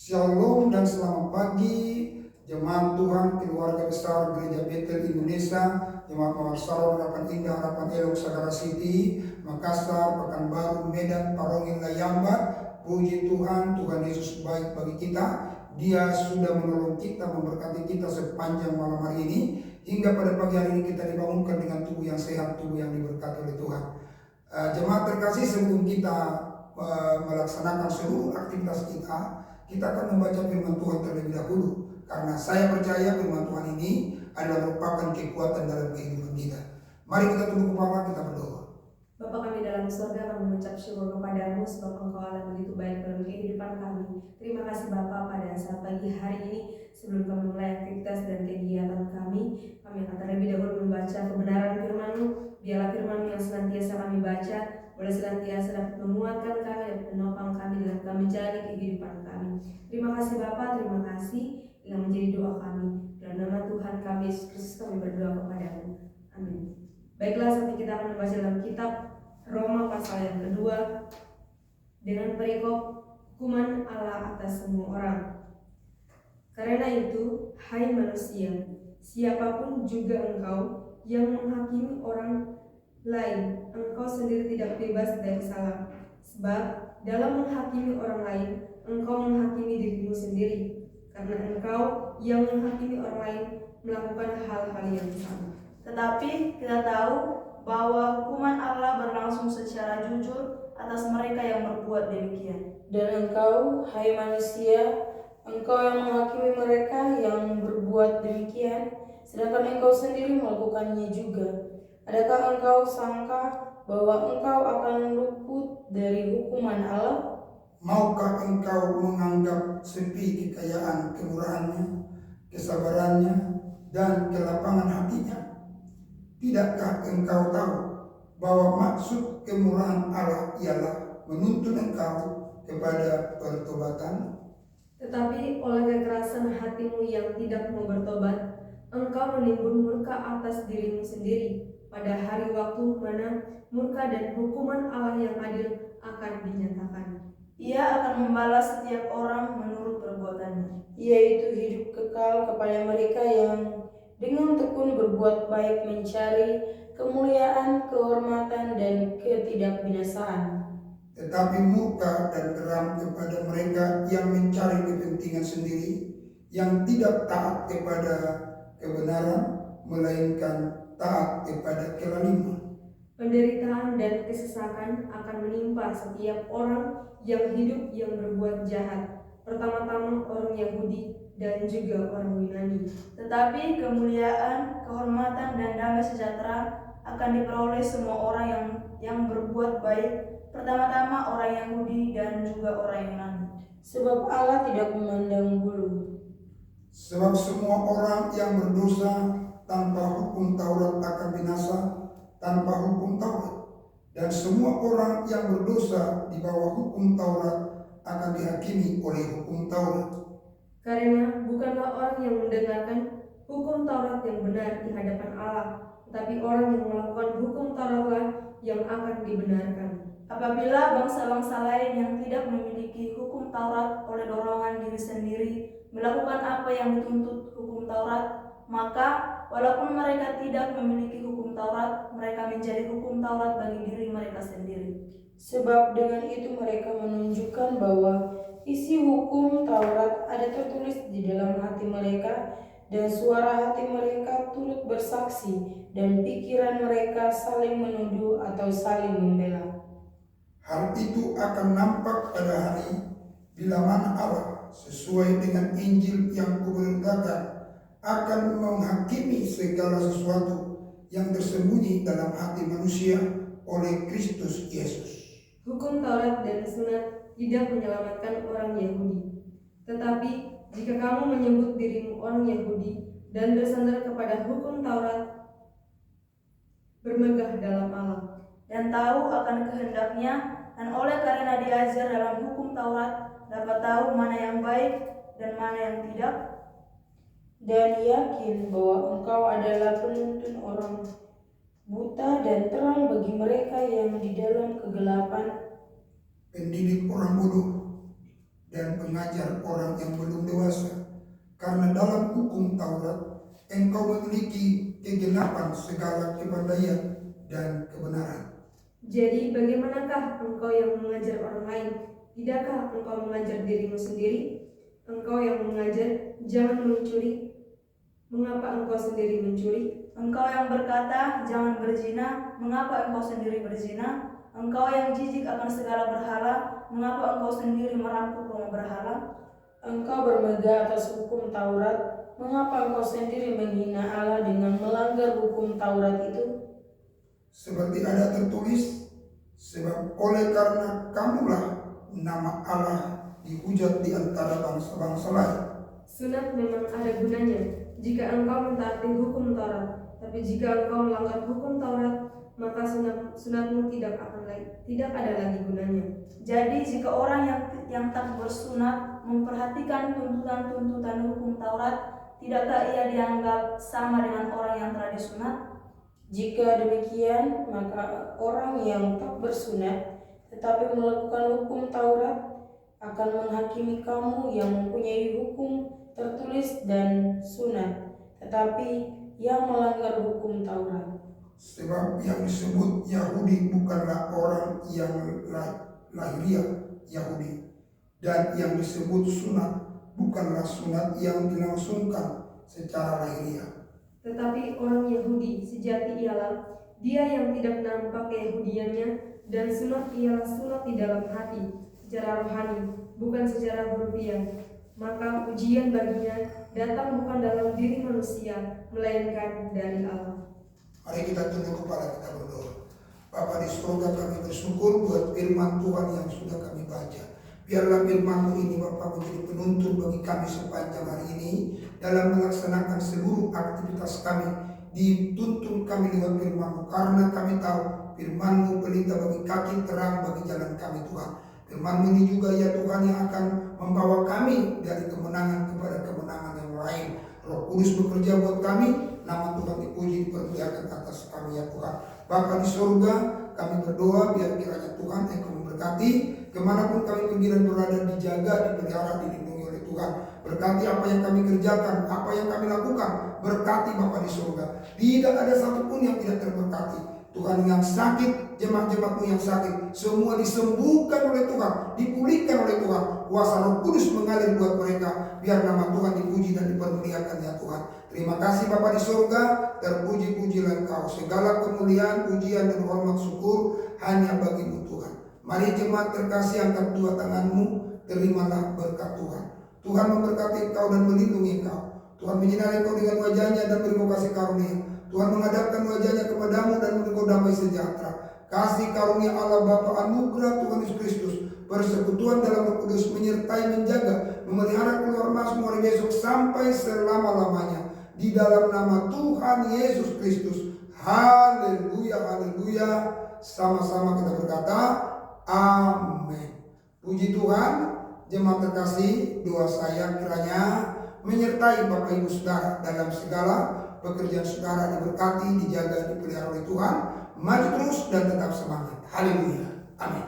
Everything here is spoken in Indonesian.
Shalom dan selamat pagi jemaat Tuhan, keluarga besar Gereja Betel Indonesia, jemaat Mawarsaro, Harapan Indah, Harapan Elok, Sagara City, Makassar, Pekanbaru, Medan, Parongin, Layambat. Puji Tuhan, Tuhan Yesus baik bagi kita. Dia sudah menolong kita, memberkati kita sepanjang malam hari ini, hingga pada pagi hari ini kita dibangunkan dengan tubuh yang sehat, tubuh yang diberkati oleh Tuhan. Jemaat terkasih, sebelum kita melaksanakan seluruh aktivitas kita akan membaca firman Tuhan terlebih dahulu. Karena saya percaya firman Tuhan ini adalah merupakan kekuatan dalam kehidupan kita. Mari kita tunduk kepala, kita berdoa. Bapa kami dalam surga, kami mengucap syukur kepadamu sebab Engkau Allah begitu baik dalam kehidupan kami. Terima kasih Bapa, pada saat pagi hari ini sebelum kami mulai aktivitas dan kegiatan kami akan terlebih dahulu membaca kebenaran firman-Mu. Biarlah firman-Mu yang senantiasa kami baca boleh senantiasa dapat menguatkan kami dan menopang kami dalam kami menjalani kehidupan kami. Terima kasih Bapa, terima kasih yang menjadi doa kami. Dalam nama Tuhan kami Yesus Kristus kami berdoa kepadamu. Amin. Baiklah, saat ini kita akan membaca dalam kitab Roma pasal yang kedua dengan perikop hukuman Allah atas semua orang. Karena itu, hai manusia, siapapun juga engkau yang menghakimi orang lain, engkau sendiri tidak bebas dari salah. Sebab dalam menghakimi orang lain, engkau menghakimi dirimu sendiri, karena engkau yang menghakimi orang lain melakukan hal-hal yang sama. Tetapi kita tahu bahwa hukuman Allah berlangsung secara jujur atas mereka yang berbuat demikian. Dan engkau, hai manusia, engkau yang menghakimi mereka yang berbuat demikian, sedangkan engkau sendiri melakukannya juga. Adakah engkau sangka bahwa engkau akan luput dari hukuman Allah? Maukah engkau menganggap sepi kekayaan kemurahannya, kesabarannya, dan kelapangan hatinya? Tidakkah engkau tahu bahwa maksud kemurahan Allah ialah menuntun engkau kepada pertobatan? Tetapi oleh kekerasan hatimu yang tidak mau bertobat, engkau menimbun murka atas dirimu sendiri pada hari waktu mana murka dan hukuman Allah yang adil akan dinyatakan. Ia akan membalas setiap orang menurut perbuatannya, yaitu hidup kekal kepada mereka yang dengan tekun berbuat baik mencari kemuliaan, kehormatan, dan ketidakbinasaan. Tetapi murka dan geram kepada mereka yang mencari kepentingan sendiri, yang tidak taat kepada kebenaran, melainkan taat kepada kelaliman. Penderitaan dan kesesakan akan menimpa setiap orang yang hidup yang berbuat jahat, pertama-tama orang Yahudi dan juga orang Yunani. Tetapi kemuliaan, kehormatan, dan damai sejahtera akan diperoleh semua orang yang berbuat baik, pertama-tama orang Yahudi dan juga orang Yunani. Sebab Allah tidak memandang bulu. Sebab semua orang yang berdosa tanpa hukum Taurat akan binasa tanpa hukum Taurat, dan semua orang yang berdosa di bawah hukum Taurat akan dihakimi oleh hukum Taurat. Karena bukanlah orang yang mendengarkan hukum Taurat yang benar di hadapan Allah, tetapi orang yang melakukan hukum Tauratlah yang akan dibenarkan. Apabila bangsa-bangsa lain yang tidak memiliki hukum Taurat oleh dorongan diri sendiri melakukan apa yang dituntut hukum Taurat, maka walaupun mereka tidak memiliki hukum Taurat, mereka menjadi hukum Taurat bagi diri mereka sendiri. Sebab dengan itu mereka menunjukkan bahwa isi hukum Taurat ada tertulis di dalam hati mereka, dan suara hati mereka turut bersaksi, dan pikiran mereka saling menuduh atau saling membela. Hal itu akan nampak pada hari bila mana Allah sesuai dengan Injil yang kuberitakan akan menghakimi segala sesuatu yang tersembunyi dalam hati manusia oleh Kristus Yesus. Hukum Taurat dan Sunat tidak menyelamatkan orang Yahudi. Tetapi jika kamu menyebut dirimu orang Yahudi dan bersandar kepada hukum Taurat, bermegah dalam Allah, dan tahu akan kehendaknya, dan oleh karena diajar dalam hukum Taurat dapat tahu mana yang baik dan mana yang tidak, dan yakin bahwa engkau adalah penuntun orang buta dan terang bagi mereka yang di dalam kegelapan, pendidik orang bodoh dan pengajar orang yang belum dewasa. Karena dalam hukum Taurat, engkau memiliki kegenapan segala kepandaian dan kebenaran. Jadi bagaimanakah engkau yang mengajar orang lain? Tidakkah engkau mengajar dirimu sendiri? Engkau yang mengajar, jangan mencuri. Mengapa engkau sendiri mencuri? Engkau yang berkata, jangan berzina, mengapa engkau sendiri berzina? Engkau yang jijik akan segala berhala, mengapa engkau sendiri merampok rumah berhala? Engkau bermegah atas hukum Taurat, mengapa engkau sendiri menghina Allah dengan melanggar hukum Taurat itu? Seperti ada tertulis, sebab oleh karena kamulah nama Allah dihujat di antara bangsa-bangsa lain. Sunat memang ada gunanya jika engkau mentaati hukum Taurat, tapi jika engkau melanggar hukum Taurat, maka sunatmu tidak ada lagi gunanya. Jadi jika orang yang tak bersunat memperhatikan tuntutan-tuntutan hukum Taurat, tidakkah ia dianggap sama dengan orang yang telah disunat? Jika demikian, maka orang yang tak bersunat tetapi melakukan hukum Taurat akan menghakimi kamu yang mempunyai hukum tertulis dan sunat, tetapi yang melanggar hukum Taurat. Sebab yang disebut Yahudi bukanlah orang yang lahiriah Yahudi, dan yang disebut sunat bukanlah sunat yang dilangsungkan secara lahiriah. Tetapi orang Yahudi sejati ialah dia yang tidak nampak keyahudiannya, dan sunat ialah sunat di dalam hati, secara rohani, bukan secara harfiah. Maka ujian baginya datang bukan dalam diri manusia, melainkan dari Allah. Mari kita tunduk kepala, kita berdoa. Bapa di surga, kami bersyukur buat firman Tuhan yang sudah kami baca. Biarlah firman-Mu ini Bapa menjadi penuntun bagi kami sepanjang hari ini dalam melaksanakan seluruh aktivitas kami. Dituntun kami lewat firman-Mu, karena kami tahu firman-Mu pelita bagi kaki, terang bagi jalan kami Tuhan. Firman-Mu ini juga ya Tuhan yang akan membawa kami dari kemenangan kepada kemenangan yang lain. Roh Kudus bekerja buat kami. Nama Tuhan dipuji, dipermuliakan atas kami ya Tuhan. Bapa di surga, kami berdoa biar kiranya Tuhan Engkau memberkati kemanapun kami pergi dan berada, dijaga, dipelihara, dilindungi oleh Tuhan. Berkati apa yang kami kerjakan, apa yang kami lakukan. Berkati Bapa di surga. Tidak ada satupun yang tidak terberkati. Tuhan yang sakit, jemaat-jemaat-Mu yang sakit, semua disembuhkan oleh Tuhan, dipulihkan oleh Tuhan. Kuasa Roh Kudus mengalir buat mereka. Biar nama Tuhan dipuji dan dipermuliakan ya Tuhan. Terima kasih Bapa di surga, terpuji-pujilah Engkau. Segala kemuliaan, pujian dan hormat syukur hanya bagi-Mu Tuhan. Mari jemaat terkasih, angkat dua tangan-Mu, terimalah berkat Tuhan. Tuhan memberkati engkau dan melindungi engkau. Tuhan menyinari engkau dengan wajah-Nya dan beri kasih karunia. Tuhan menghadapkan wajah-Nya kepadamu dan memberi engkau damai sejahtera. Kasih karunia Allah Bapa, anugerah Tuhan Yesus Kristus, persekutuan dalam Roh Kudus menyertai, menjaga, memelihara keluar masuk hari besok sampai selama-lamanya. Di dalam nama Tuhan Yesus Kristus. Haleluya, haleluya. Sama-sama kita berkata, amin. Puji Tuhan, jemaat terkasih, doa saya kiranya menyertai Bapak Ibu Saudara dalam segala pekerjaan saudara, diberkati, dijaga, dipelihara oleh Tuhan. Maju terus dan tetap semangat. Haleluya. Amin.